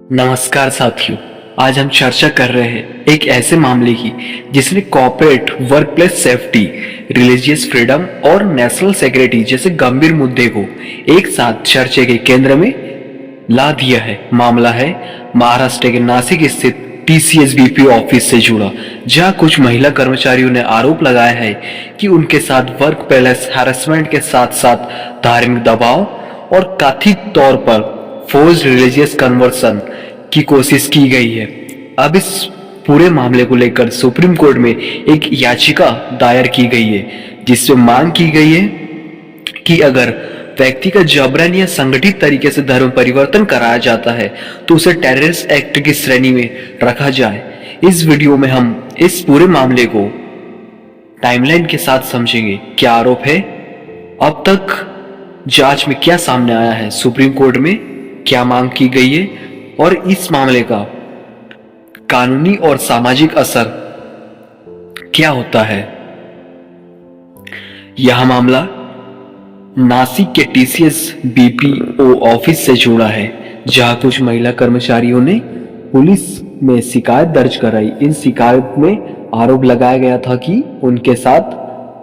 नमस्कार साथियों। आज हम चर्चा कर रहे हैं एक ऐसे मामले की जिसने corporate workplace safety, religious freedom और नेशनल सिक्योरिटी जैसे गंभीर मुद्दे को एक साथ चर्चा के केंद्र में ला दिया है। मामला है महाराष्ट्र के नासिक स्थित टीसीएस बीपी ऑफिस से जुड़ा, जहां कुछ महिला कर्मचारियों ने आरोप लगाया है कि उनके साथ वर्क प्लेस हैरेसमेंट के साथ साथ धार्मिक दबाव और कथित तौर पर फोर्स्ड रिलीजियस कन्वर्सन की कोशिश की गई है। अब इस पूरे मामले को लेकर सुप्रीम कोर्ट में एक याचिका दायर की गई है, जिसमें मांग की गई है कि अगर व्यक्ति का जबरन या संगठित तरीके से धर्म परिवर्तन कराया जाता है तो उसे टेररिस्ट एक्ट की श्रेणी में रखा जाए। इस वीडियो में हम इस पूरे मामले को टाइमलाइन के साथ समझेंगे। क्या आरोप है, अब तक जांच में क्या सामने आया है, सुप्रीम कोर्ट में क्या मांग की गई है और इस मामले का कानूनी और सामाजिक असर क्या होता है। यह मामला नासिक के टीसीएस बीपीओ ऑफिस से जुड़ा है, जहां कुछ महिला कर्मचारियों ने पुलिस में शिकायत दर्ज कराई। इन शिकायत में आरोप लगाया गया था कि उनके साथ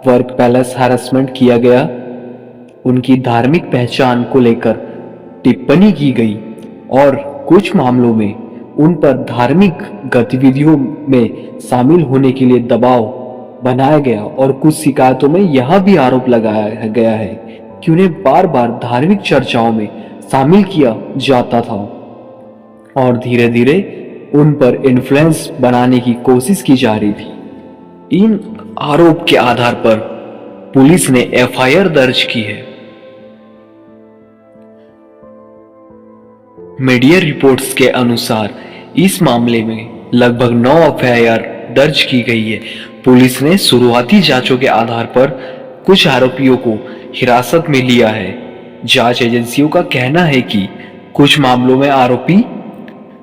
वर्क प्लेस हैरेसमेंट किया गया, उनकी धार्मिक पहचान को लेकर टिप्पणी की गई और कुछ मामलों में उन पर धार्मिक गतिविधियों में शामिल होने के लिए दबाव बनाया गया। और कुछ शिकायतों में यह भी आरोप लगाया गया है कि उन्हें बार बार धार्मिक चर्चाओं में शामिल किया जाता था और धीरे धीरे उन पर इन्फ्लुएंस बनाने की कोशिश की जा रही थी। इन आरोप के आधार पर पुलिस ने एफआईआर दर्ज की है। मीडिया रिपोर्ट्स के अनुसार इस मामले में लगभग 9 एफआईआर दर्ज की गई है। पुलिस ने शुरुआती जांचों के आधार पर कुछ आरोपियों को हिरासत में लिया है। जांच एजेंसियों का कहना है कि कुछ मामलों में आरोपी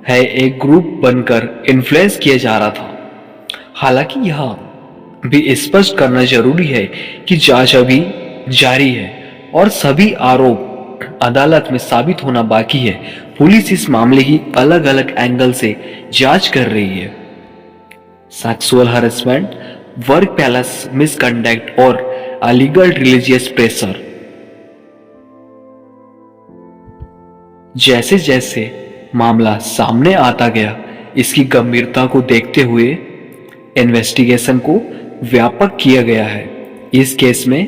है एक ग्रुप बनकर इन्फ्लुएंस किया जा रहा था। हालांकि यह भी स्पष्ट करना जरूरी है कि जांच अभी जारी है और सभी आरोप अदालत में साबित होना बाकी है। पुलिस इस मामले की अलग अलग एंगल से जांच कर रही है। Sexual harassment, work place misconduct और अलीगल रिलीजियस प्रेशर। जैसे जैसे मामला सामने आता गया, इसकी गंभीरता को देखते हुए इन्वेस्टिगेशन को व्यापक किया गया है। इस केस में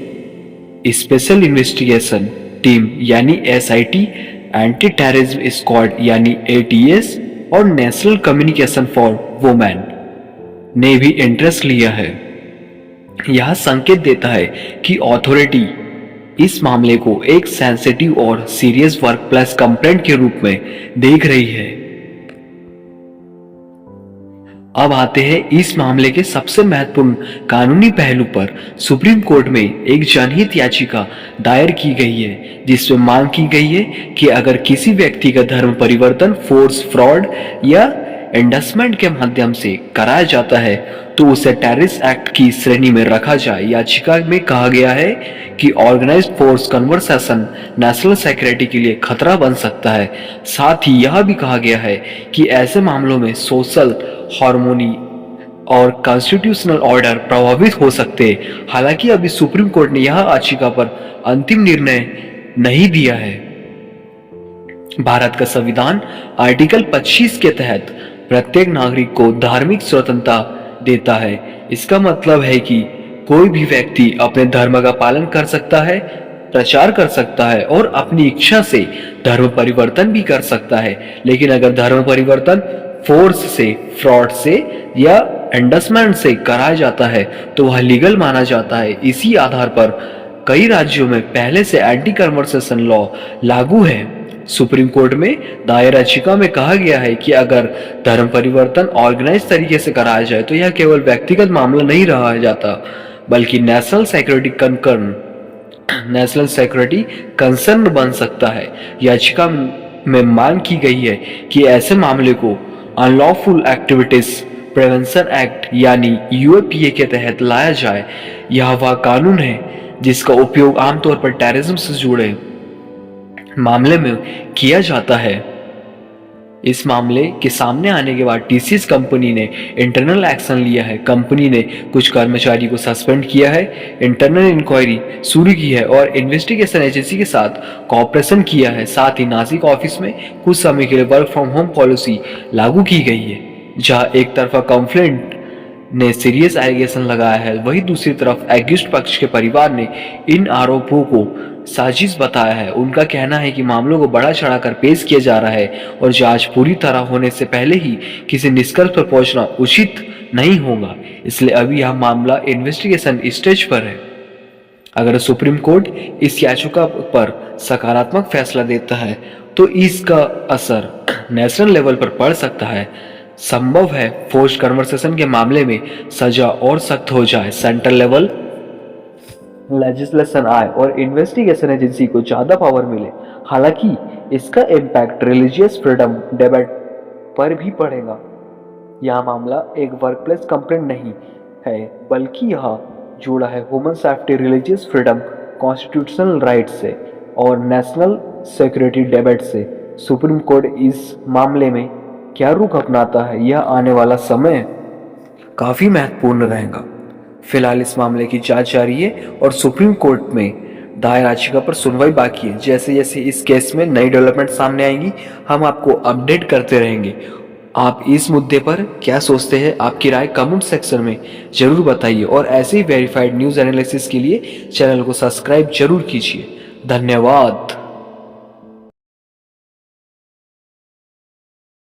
स्पेशल इन्वेस्टिगेशन टीम यानी एसआईटी, एंटी टेररिज्म स्क्वाड यानी एटीएस और नेशनल कम्युनिकेशन फॉर वुमेन ने भी इंटरेस्ट लिया है। यह संकेत देता है कि अथॉरिटी इस मामले को एक सेंसिटिव और सीरियस वर्कप्लेस कंप्लेंट के रूप में देख रही है। अब आते हैं इस मामले के सबसे महत्वपूर्ण कानूनी पहलू पर। सुप्रीम कोर्ट में एक जनहित याचिका दायर की गई है, जिसमें मांग की गई है कि अगर किसी व्यक्ति का धर्म परिवर्तन फोर्स, फ्रॉड या एंडसमेंट के माध्यम से कराया जाता है तो उसे टेररिस्ट एक्ट की श्रेणी में रखा जाए। याचिका में कहा गया है कि organised force conversation national security के लिए खतरा बन सकता है। साथ ही यह भी कहा गया है कि ऐसे मामलों में सोशल हार्मोनी और कॉन्स्टिट्यूशनल ऑर्डर प्रभावित हो सकते हैं। हालांकि अभी सुप्रीम कोर्ट ने यह याचिका पर अंतिम निर्णय नहीं दिया है। भारत का संविधान आर्टिकल 25 के तहत प्रत्येक नागरिक को धार्मिक स्वतंत्रता देता है। इसका मतलब है कि कोई भी व्यक्ति अपने धर्म का पालन कर सकता है, प्रचार कर सकता है और अपनी इच्छा से धर्म परिवर्तन भी कर सकता है। लेकिन अगर धर्म परिवर्तन फोर्स से, फ्रॉड से या एंडसमेंट से कराया जाता है तो वह लीगल माना जाता है। इसी आधार पर कई राज्यों में पहले से एंटी कन्वर्सेशन लॉ लागू है। सुप्रीम कोर्ट में दायर याचिका में कहा गया है कि अगर धर्म परिवर्तन ऑर्गेनाइज तरीके से कराया जाए तो यह केवल व्यक्तिगत मामला नहीं रहा जाता, बल्कि नेशनल सिक्योरिटी कंसर्न बन सकता है। याचिका में मांग की गई है कि ऐसे मामले को अनलॉफुल एक्टिविटीज प्रिवेंशन एक्ट यानी यूएपीए के तहत लाया जाए। यह वह कानून है जिसका उपयोग आमतौर पर टेररिज्म से जुड़े मामले में किया जाता है। इस मामले के सामने आने के बाद टीसीएस कंपनी ने इंटरनल एक्शन लिया है। कंपनी ने कुछ कर्मचारी को सस्पेंड किया है, इंटरनल इंक्वायरी शुरू की है और इन्वेस्टिगेशन एजेंसी के साथ कॉपरेशन किया है। साथ ही नासिक ऑफिस में कुछ समय के लिए वर्क फ्रॉम होम पॉलिसी लागू की गई है, जहां एक तरफा कंप्लेंट ने सीरियस एलिगेशन लगाया है, वहीं दूसरी तरफ एक्यूज्ड पक्ष के परिवार ने इन आरोपों को साजिश बताया है। उनका कहना है कि मामलों को बढ़ा चढ़ाकर पेश किया जा रहा है और जांच पूरी तरह होने से पहले ही किसी निष्कर्ष पर पहुंचना उचित नहीं होगा, इसलिए अभी यह मामला इन्वेस्टिगेशन स्टेज पर है। अगर सुप्रीम कोर्ट इस याचिका पर सकारात्मक फैसला देता है तो इसका असर नेशनल लेवल पर पड़ सकता है। संभव है फोर्स्ड कन्वर्सेशन के मामले में सजा और सख्त हो जाए, सेंट्रल लेवल लेजिस्लेशन आए और इन्वेस्टिगेशन एजेंसी को ज्यादा पावर मिले। हालांकि इसका इम्पैक्ट रिलीजियस फ्रीडम डिबेट पर भी पड़ेगा। यह मामला एक वर्कप्लेस कंप्लेंट नहीं है, बल्कि यह जुड़ा है human safety, religious freedom, constitutional right से और नेशनल सिक्योरिटी डिबेट से। सुप्रीम कोर्ट इस मामले में क्या रुख अपनाता है, यह आने वाला समय काफी महत्वपूर्ण रहेगा। फिलहाल इस मामले की जांच जारी है और सुप्रीम कोर्ट में दायर याचिका पर सुनवाई बाकी है। जैसे जैसे इस केस में नई डेवलपमेंट सामने आएंगी, हम आपको अपडेट करते रहेंगे। आप इस मुद्दे पर क्या सोचते हैं, आपकी राय कमेंट सेक्शन में जरूर बताइए और ऐसे ही वेरीफाइड न्यूज़ एनालिसिस के लिए चैनल को सब्सक्राइब जरूर कीजिए। धन्यवाद।